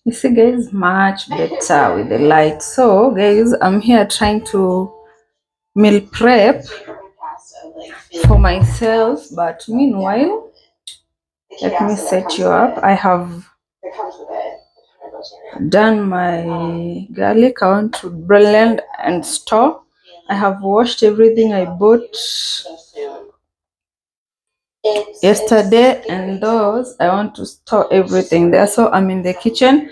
You see, guys, much better with the light. So, guys, I'm here trying to meal prep for myself, but meanwhile, let me set you up. I have done my garlic. I want to blend and store. I have washed everything I bought yesterday, and those I want to store everything there. So I'm in the kitchen.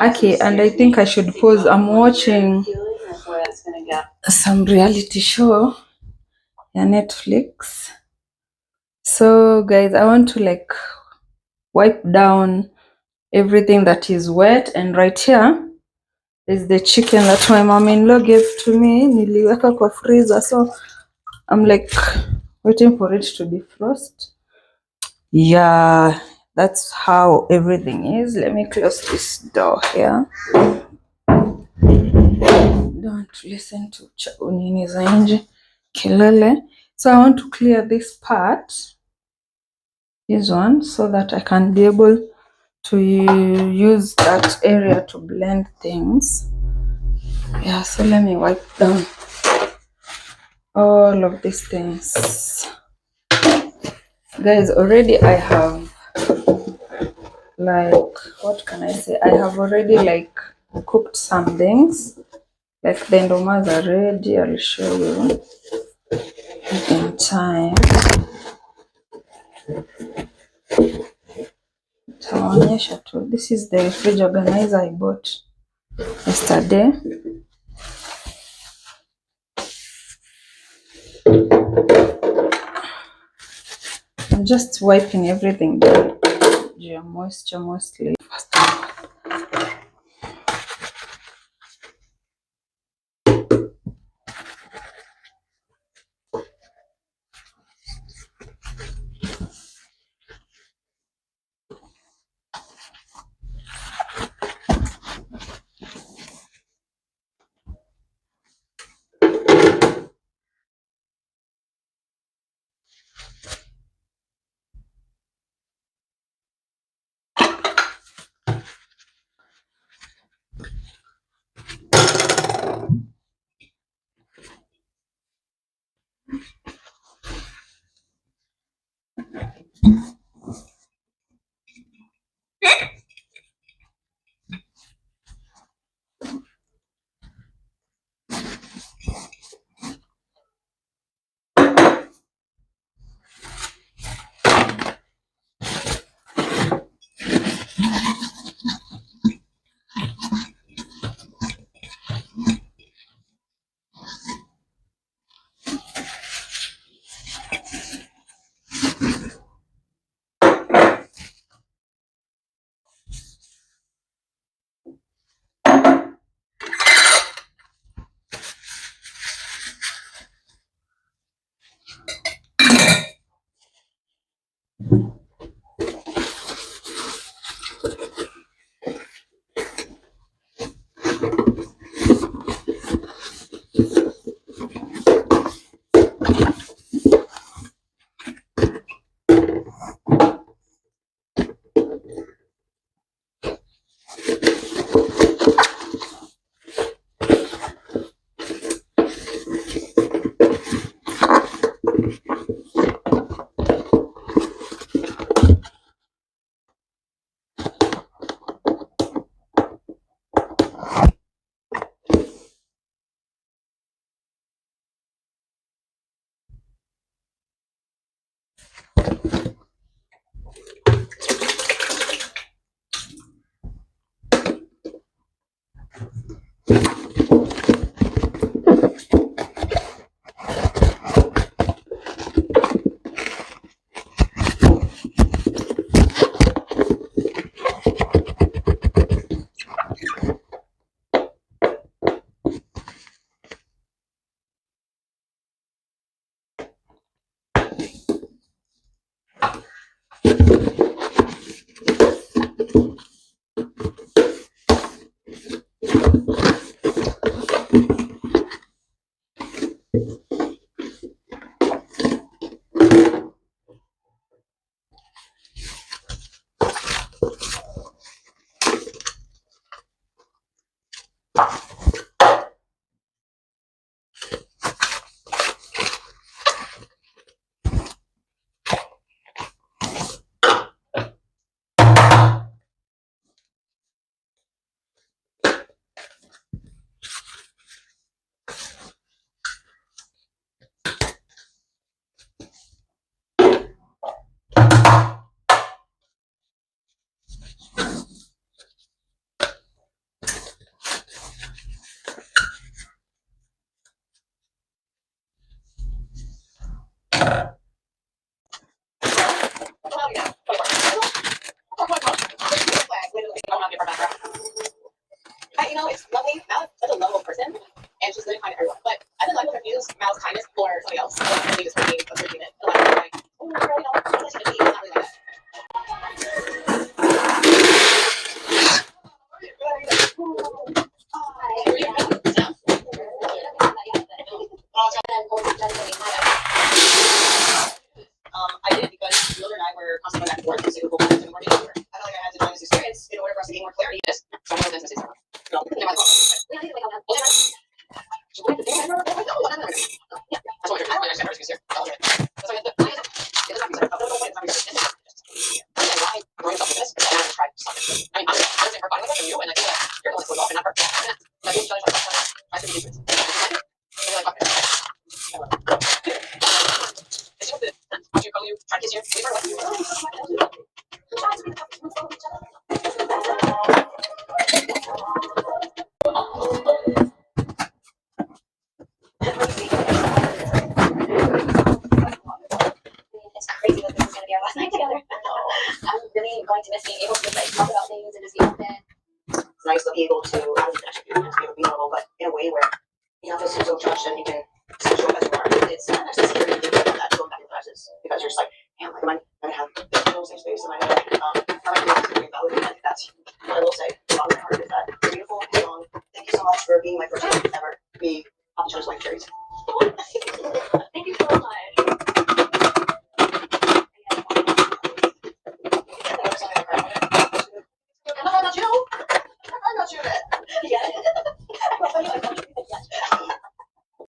Okay, and I think I should pause. I'm watching some reality show on Netflix. So guys, I want to like wipe down everything that is wet, and right here is the chicken that my mom-in-law gave to me. Niliweka kwa freezer, so I'm like waiting for it to defrost. Yeah, that's how everything is. Let me close this door here. Don't listen to nini za nje kelele. So I want to clear this part, this one, so that I can be able to use that area to blend things. Yeah, so let me wipe down all of these things. Guys, already I have like, what can I say? I have already like cooked some things. Like the ndomas are ready. I'll show you in time. Taonyesha tu. This is the fridge organizer I bought yesterday. I'm just wiping everything down. Moisture mostly.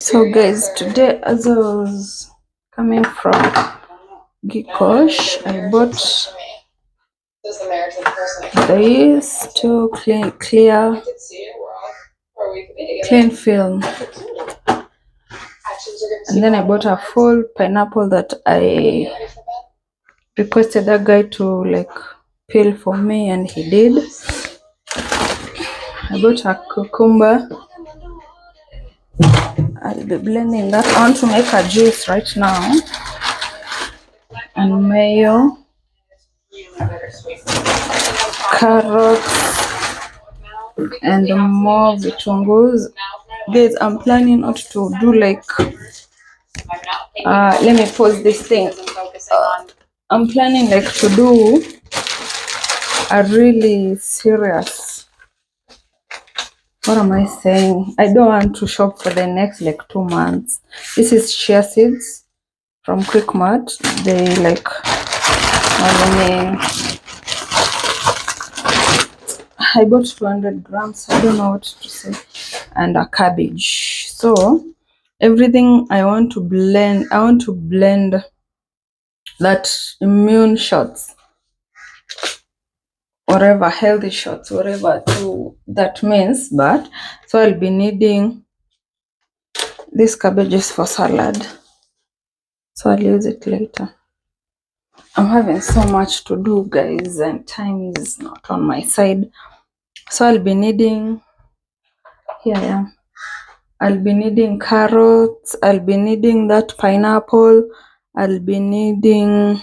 So guys, today as I was coming from Gikosh, I bought this to clean film, and then I bought a full pineapple that I requested that guy to like peel for me, and he did. I bought a cucumber. I'll be blending that. I want to make a juice right now. And mayo, carrots, and more vitungus. Guys, I'm planning not to do like let me pause this thing. I'm planning like to do a really serious, what am I saying? I don't want to shop for the next like 2 months. This is chia seeds from Quick Mart. They like, I bought 200 grams. I don't know what to say. And a cabbage. So everything I want to blend that immune shots, whatever, healthy shots, whatever that means. But so I'll be needing these cabbages for salad, so I'll use it later. I'm having so much to do, guys, and time is not on my side. So I'll be needing, here I am, I'll be needing carrots, I'll be needing that pineapple, I'll be needing,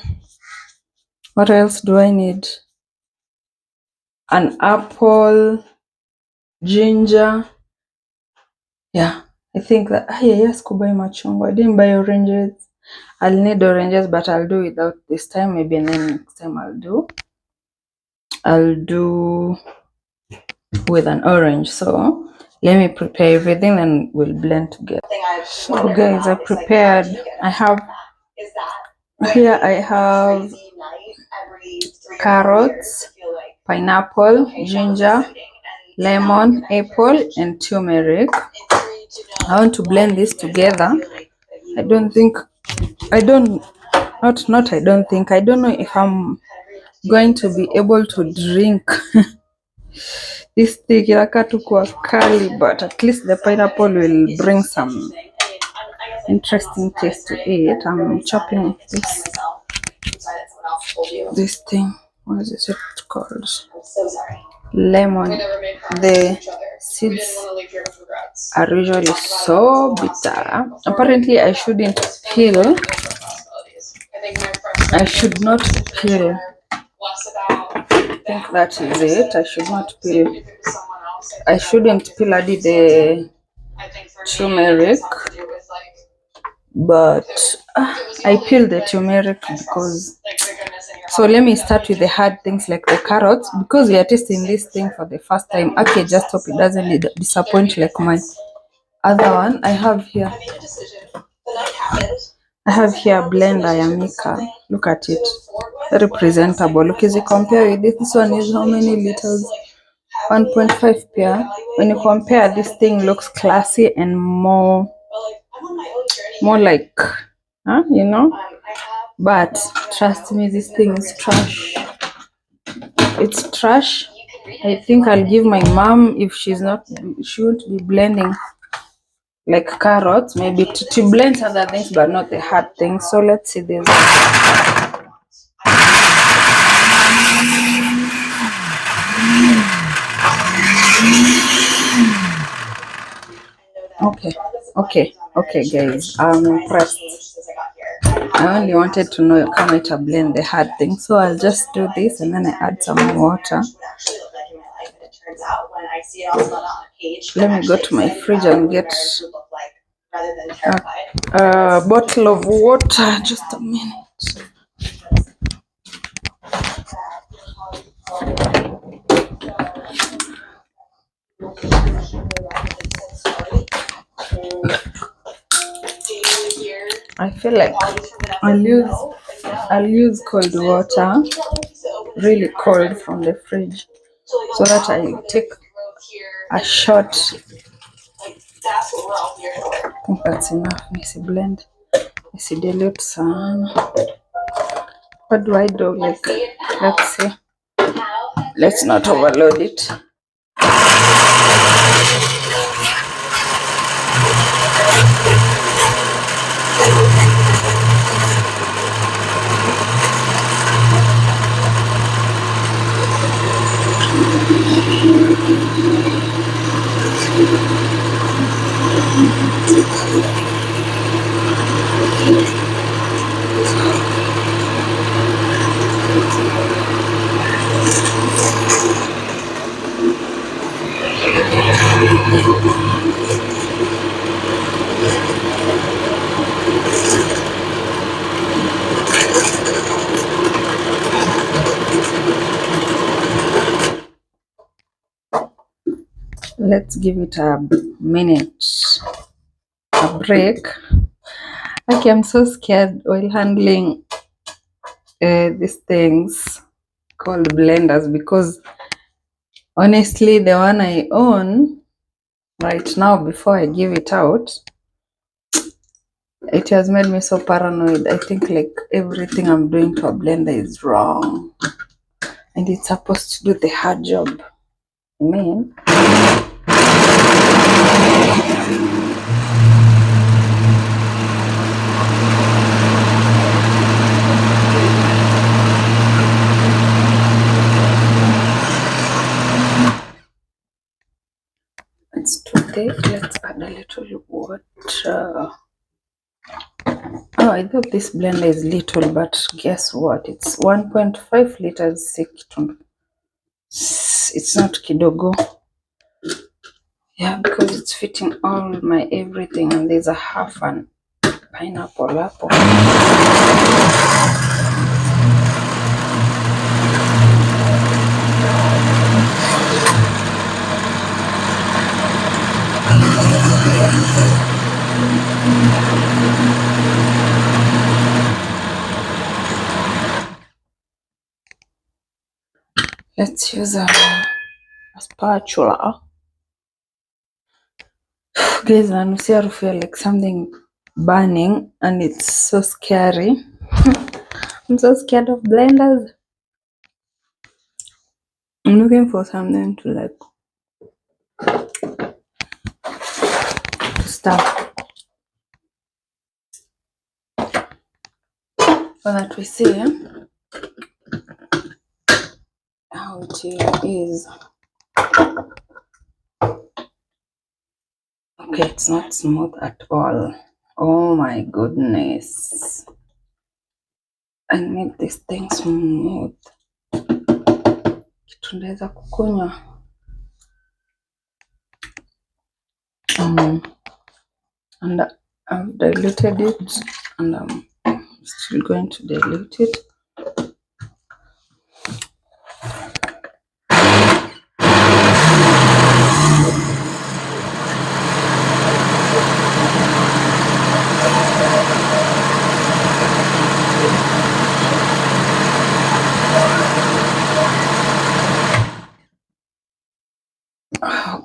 what else do I need? An apple, ginger. Yeah, I think that, yes, could buy machungwa. I didn't buy oranges. I'll need oranges, but I'll do without this time. Maybe next time I'll do with an orange. So let me prepare everything and we'll blend together. So guys, I prepared, I have carrots, pineapple, ginger, lemon, apple, and turmeric. I want to blend this together. I don't know if I'm going to be able to drink this thing, but at least the pineapple will bring some interesting taste to it. I'm chopping this thing. What is it called? Lemon. The seeds are usually so bitter. Apparently, I shouldn't peel. I should not peel. I think that is it. I should not peel. I shouldn't peel the turmeric, but I peel the turmeric because. So let me start with the hard things like the carrots, because we are tasting this thing for the first time. Okay, just hope it doesn't disappoint like my other one I have here. I have here blender Yamika. Look at it. Very presentable. Look, as you compare with this one is how many liters? 1.5 pair. When you compare, this thing looks classy and more like, you know. But trust me, this thing is trash. It's trash. I think I'll give my mom, if she won't be blending like carrots, maybe to blend other things, but not the hard things. So let's see this. Okay, guys, I'm impressed. I only wanted to know how much I blend the hard thing, so I'll just do this and then I add some water. Let me go to my fridge and get a bottle of water. Just a minute. I feel like I'll use cold water, really cold from the fridge, so that I take a shot. I think that's enough. Missy blend. Missy dilute sana. What do I do? Like, let's see. Let's not overload it. Let's give it a minute, a break. Okay, I'm so scared while handling these things called blenders, because honestly, the one I own right now, before I give it out, it has made me so paranoid. I think like everything I'm doing to a blender is wrong, and it's supposed to do the hard job. I mean, it's too thick. Let's add a little water. Oh, I thought this blender is little, but guess what? It's 1.5 liters thick. It's not kidogo. Yeah, because it's fitting all my everything, and there's a half an pineapple apple. Let's use a spatula. Guys, I feel like something burning, and it's so scary. I'm so scared of blenders. I'm looking for something to like stuff, so that we see how it is. Okay, it's not smooth at all. Oh my goodness. I need this thing smooth. Kitu ndaweza kukunywa. And I've diluted it, and I'm still going to dilute it.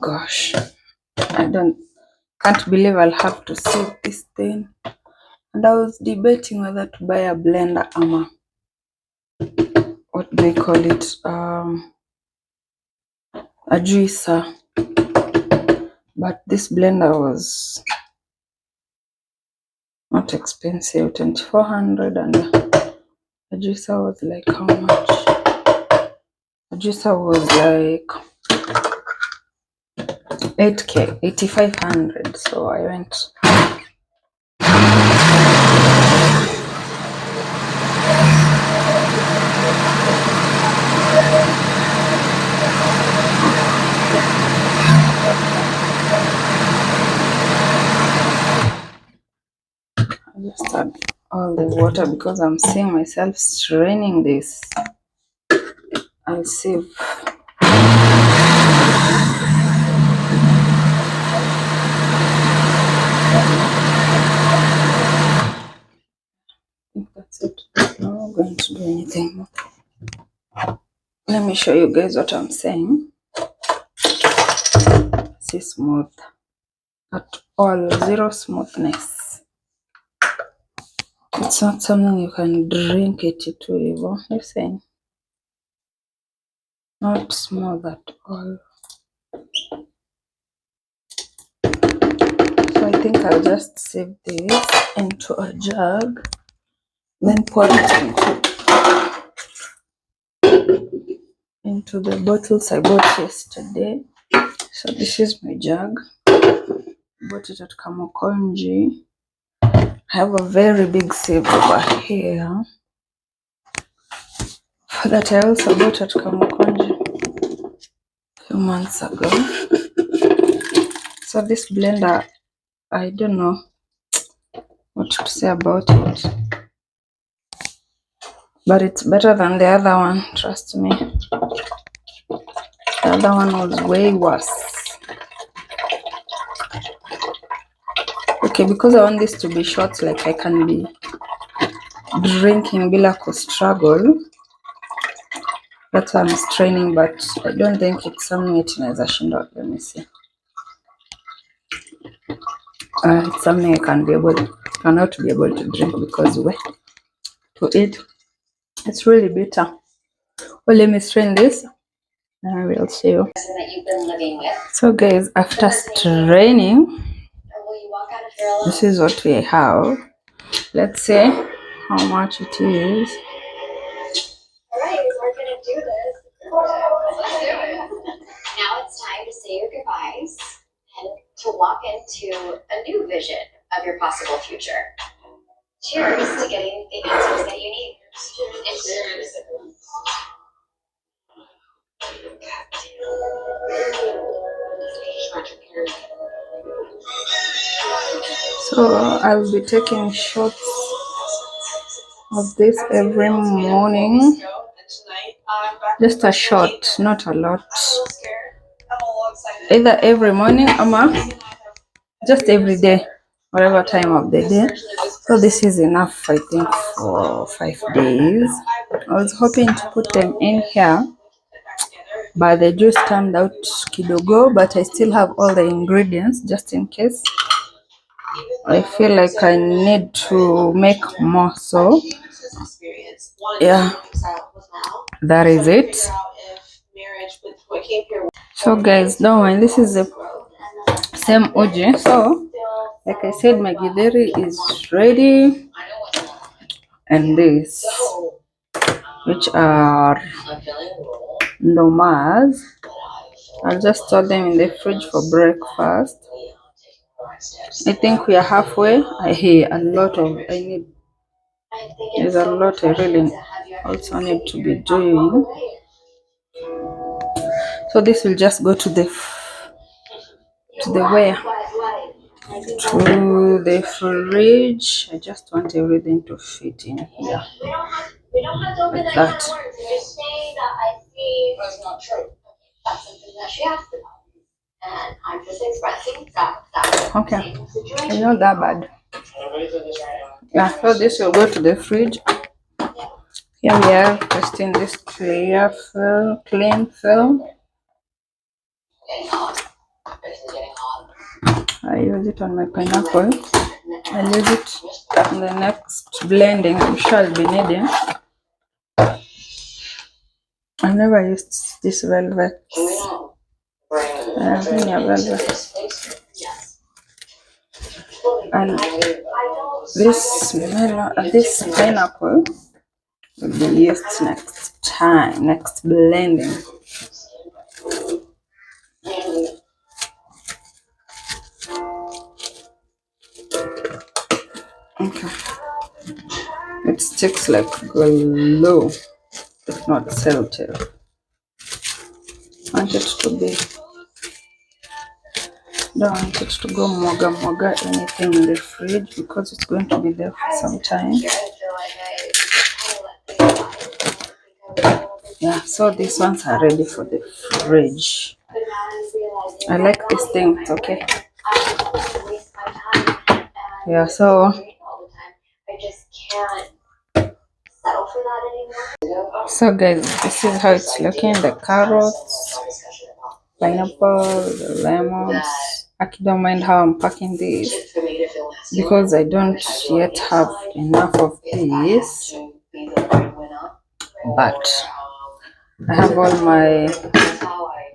gosh, can't believe I'll have to save this thing. And I was debating whether to buy a blender or what do they call it, a juicer, but this blender was not expensive, 2,400, and the juicer was like how much? The juicer was like 8K, 8,500. So I went. I just add all the water because I'm seeing myself straining this. I'll save. I think that's it. I'm not going to do anything more. Let me show you guys what I'm saying. See, smooth at all, zero smoothness. It's not something you can drink it to evil. You're saying not smooth at all. So I think I'll just save this into a jug, then pour it into the bottles I bought yesterday. So this is my jug. Bought it at Kamukonji. I have a very big save over here. For that I also bought at Kamukonji a few months ago. So this blender, I don't know what to say about it, but it's better than the other one, trust me. The other one was way worse. Okay, because I want this to be short, like I can be drinking bila struggle. That's why I'm straining, but I don't think it's something it inaweza shinda. Let me see. It's something I cannot be able to drink because to eat, it's really bitter. Well, let me strain this and I will show you. So guys, after straining, this is what we have. Let's see how much it is. Alright, we're gonna do this. Let's do it. Now it's time to say your goodbyes and to walk into a new vision of your possible future. Cheers to getting the answers that you need. Cheers. So I'll be taking shots of this every morning. Just a shot, not a lot. Either every morning or just every day, whatever time of the day. So this is enough, I think, for 5 days. I was hoping to put them in here, but the juice turned out kidogo, but I still have all the ingredients just in case I feel like I need to make more. So yeah, that is it. So guys, don't mind, this is the same OJ. So like I said, my githeri is ready, and this, which are nomas, I'll just store them in the fridge for breakfast. I think we are halfway. There's a lot I really also need to be doing. So this will just go to the fridge. I just want everything to fit in here like that. Okay, it's not that bad. Yeah, so this will go to the fridge. Here we are testing this clean film. I use it on my pineapple. I'll use it in the next blending I'm sure I'll be needing. I've never used this velvet. Velvet. And this pineapple will be used next time, next blending. Okay. It sticks like glue, if not sellotape. Want it to be, don't want it to go moga anything in the fridge because it's going to be there for some time. Yeah, so these ones are ready for the fridge. I like this thing, it's okay. Yeah, so guys, this is how it's looking. The carrots, pineapple, the lemons. I don't mind how I'm packing these because I don't yet have enough of these, but I have all my,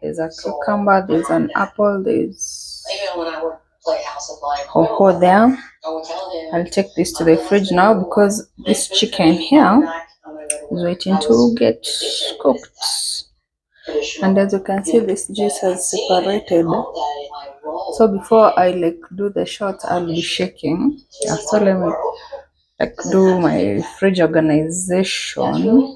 there's a cucumber, there's an apple, there's hoho there. I'll take this to the fridge now because this chicken here is waiting to get cooked. And as you can see, this juice has separated. So before I do the shot, I'll be shaking. Yeah, so let me do my fridge organization.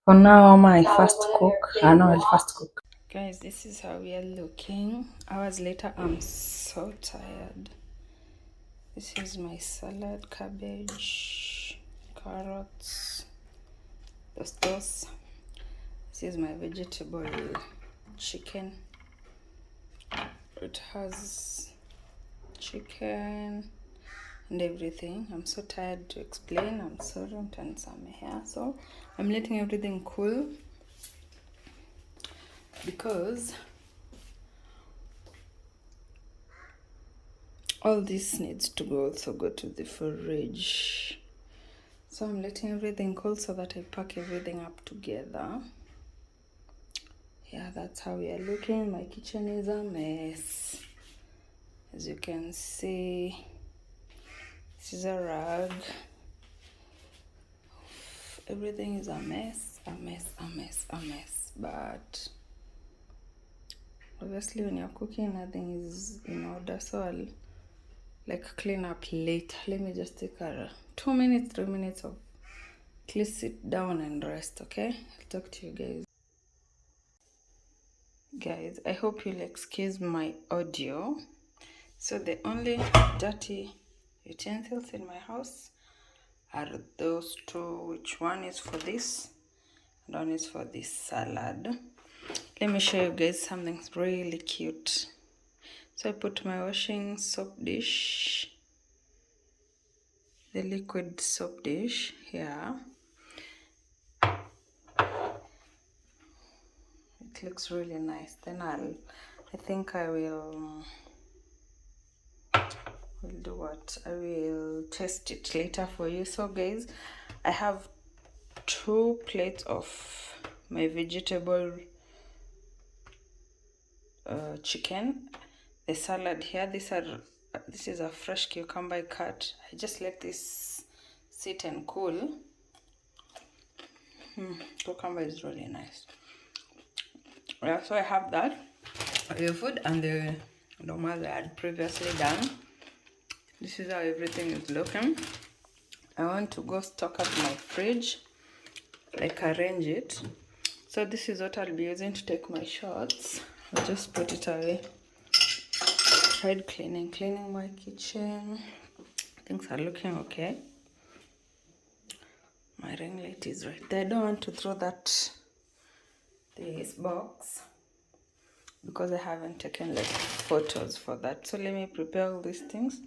For now, my first cook. I know I'll first cook. Guys, this is how we are looking. Hours later, I'm so tired. This is my salad, cabbage, carrots, those. This is my vegetable chicken. It has chicken and everything. I'm so tired to explain. I'm sorry, I'm turning some hair. So I'm letting everything cool because all this needs to also go to the fridge. So I'm letting everything cool so that I pack everything up together. Yeah, that's how we are looking. My kitchen is a mess. As you can see, this is a rag. Everything is a mess. But obviously when you're cooking, nothing is in order. So I'll clean up later. Let me just take 2 minutes, 3 minutes of please sit down and rest, okay? I'll talk to you guys. Guys, I hope you'll excuse my audio. So the only dirty utensils in my house are those two, which one is for this and one is for this salad. Let me show you guys something really cute. So I put my washing soap dish, the liquid soap dish here. It looks really nice. Then I think I will do what? I will test it later for you. So guys, I have 2 plates of my vegetable chicken. The salad here, this is a fresh cucumber I cut. I just let this sit and cool. Cucumber is really nice. Yeah, so I have that, the food and the normal I had previously done. This is how everything is looking. I want to go stock up my fridge, arrange it. So this is what I'll be using to take my shots. I'll just put it away. Tried cleaning my kitchen. Things are looking okay. My ring light is right there. I don't want to throw this box because I haven't taken photos for that. So let me prepare all these things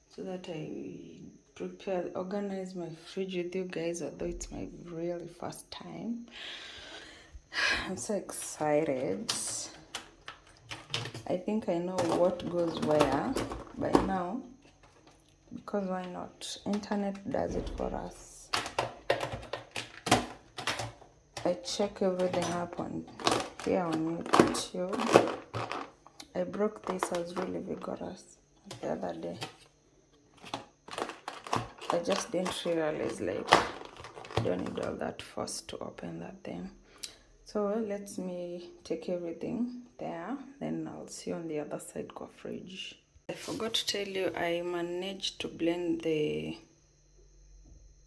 so that I organize my fridge with you guys, although it's my really first time. I'm so excited. I think I know what goes where by now, because why not? Internet does it for us. I check everything up on here on YouTube. I broke this, I was really vigorous the other day. I just didn't realize, like, you don't need all that force to open that thing. So let me take everything there, then I'll see you on the other side kwa fridge. I forgot to tell you, I managed to blend the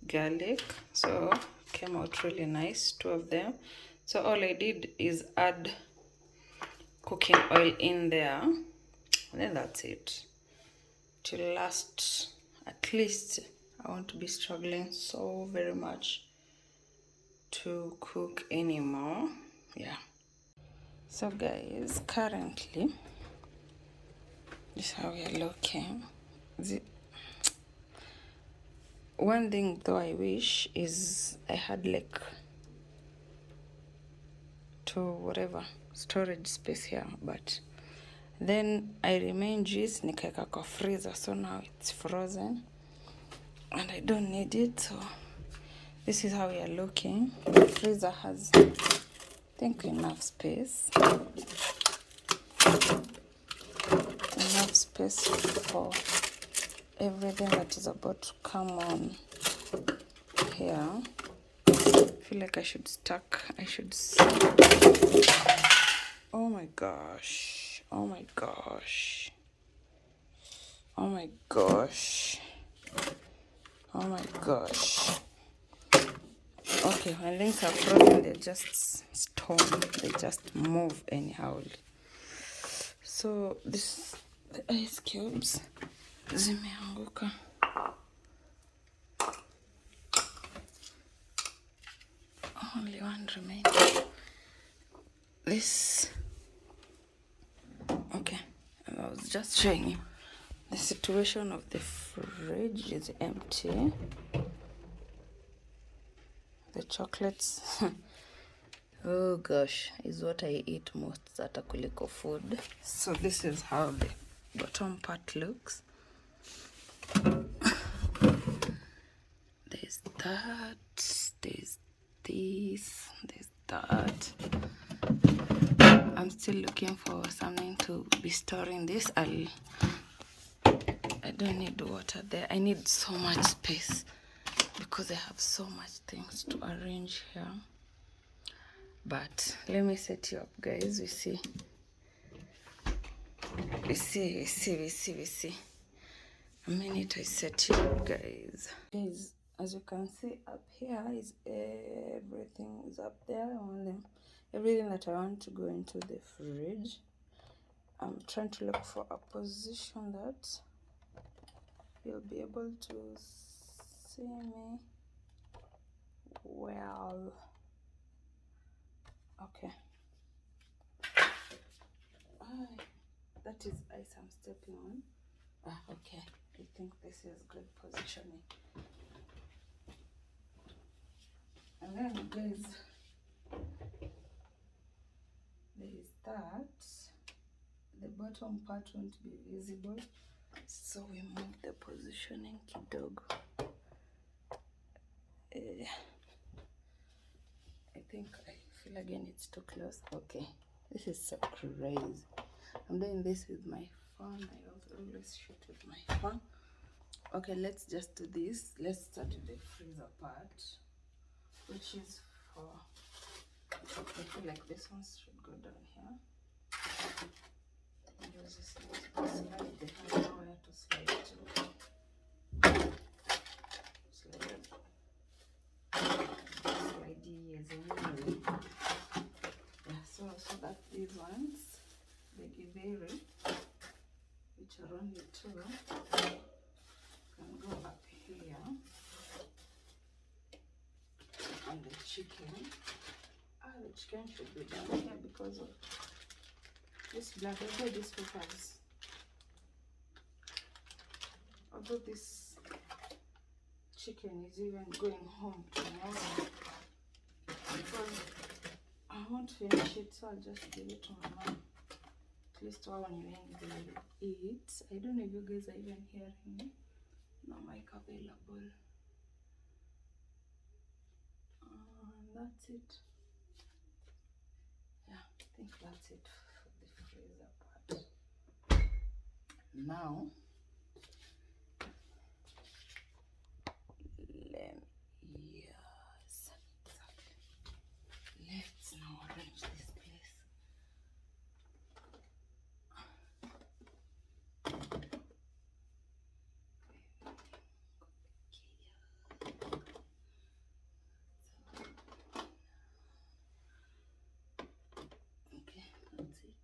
garlic, so came out really nice, 2 of them. So all I did is add cooking oil in there, and then that's it. To last at least, I won't be struggling so very much to cook anymore. Yeah. So guys, currently this is how we are looking. One thing though I wish is I had like whatever storage space here, but then I remain juice nikaeka kwa freezer, so now it's frozen and I don't need it. So this is how we are looking. The freezer has, I think, enough space for everything that is about to come on here. I feel like I should oh my gosh, oh my gosh, oh my gosh, oh my gosh. Okay, when things are frozen, they're just stone, they just move anyhow. So this, the ice cubes zimeanguka. Only one remains. This, okay, I was just showing you the situation of the fridge is empty. The chocolates, oh gosh, is what I eat most, zata kuliko food. So this is how the bottom part looks. There's that, there's this, there's that. I'm still looking for something to be storing this. I don't need water there. I need so much space because I have so much things to arrange here. But let me set you up, guys. We see. A minute I set you up, guys. Guys, as you can see up here is everything is up there. Everything that I want to go into the fridge. I'm trying to look for a position that you'll be able to see me well. Okay. That is ice I'm stepping on. Okay. I think this is good positioning. And then guys, there is that. The bottom part won't be visible, so we move the positioning kidogo. I think I feel again it's too close. Okay, this is so crazy. I'm doing this with my phone. I also always shoot with my phone. Okay, let's just do this. Let's start with the freezer part, which is for, I feel like this one should go down here. Use this slide. They have nowhere to slide to. Yeah, so that these ones, the githeri, which are only 2, can go up here. And the chicken, the chicken should be down here because of this black. Although these papers, although this chicken is even going home tomorrow, because I won't finish it, so I'll just give it to my mom at least one when they eat. I don't know if you guys are even hearing me. No mic available. That's it. Yeah, I think that's it for the freezer part. Now, yes, exactly. Let's now arrange this place. Okay, that's it.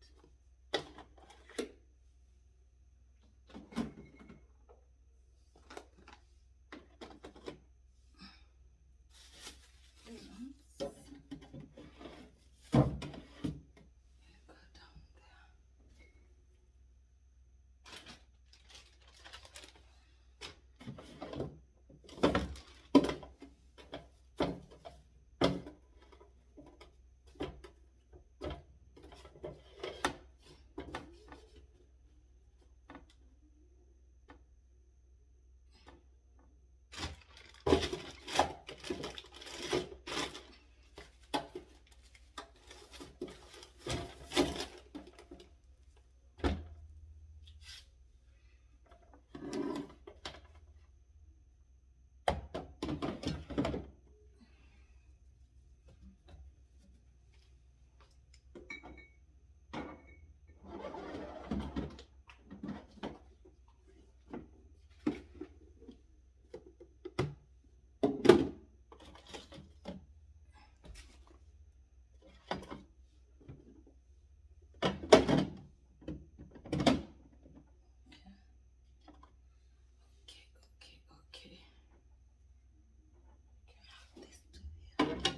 Okay. Can have this too here.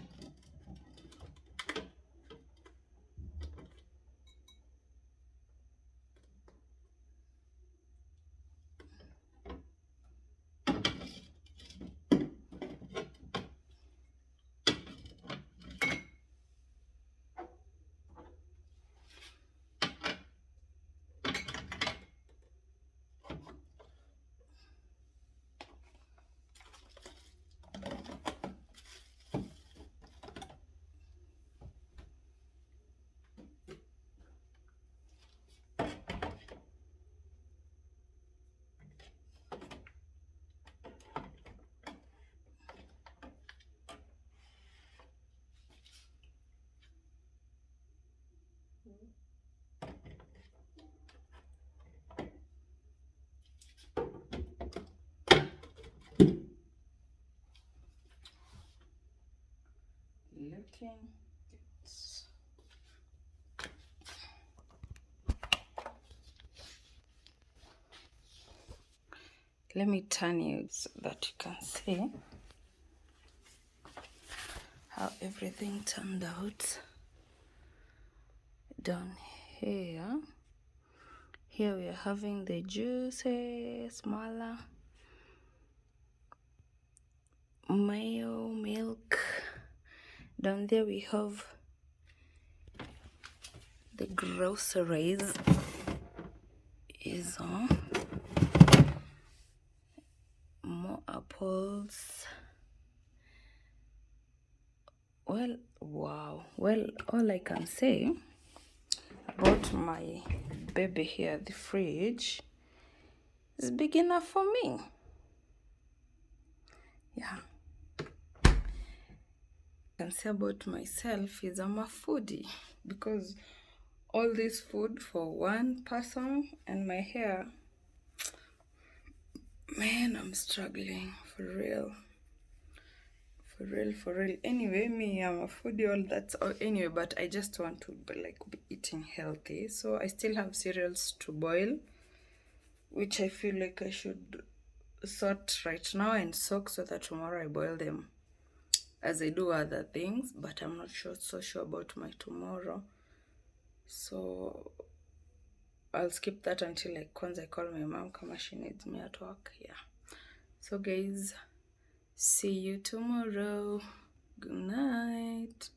Looking. Let me turn you so that you can see how everything turned out down here. Here we are having the juices, smaller mayo, milk. Down there we have the groceries. Is on more apples. Well, wow. Well, all I can say about my baby here, the fridge, is big enough for me. Yeah. I can say about myself is I'm a foodie because all this food for one person and my hair, man, I'm struggling for real. For real. Anyway, me, I'm a foodie, all that. Anyway, but I just want to be eating healthy. So I still have cereals to boil, which I feel like I should sort right now and soak so that tomorrow I boil them as I do other things. But I'm not so sure about my tomorrow. So I'll skip that until once I call my mom kama she needs me at work. Yeah. So guys, see you tomorrow. Good night.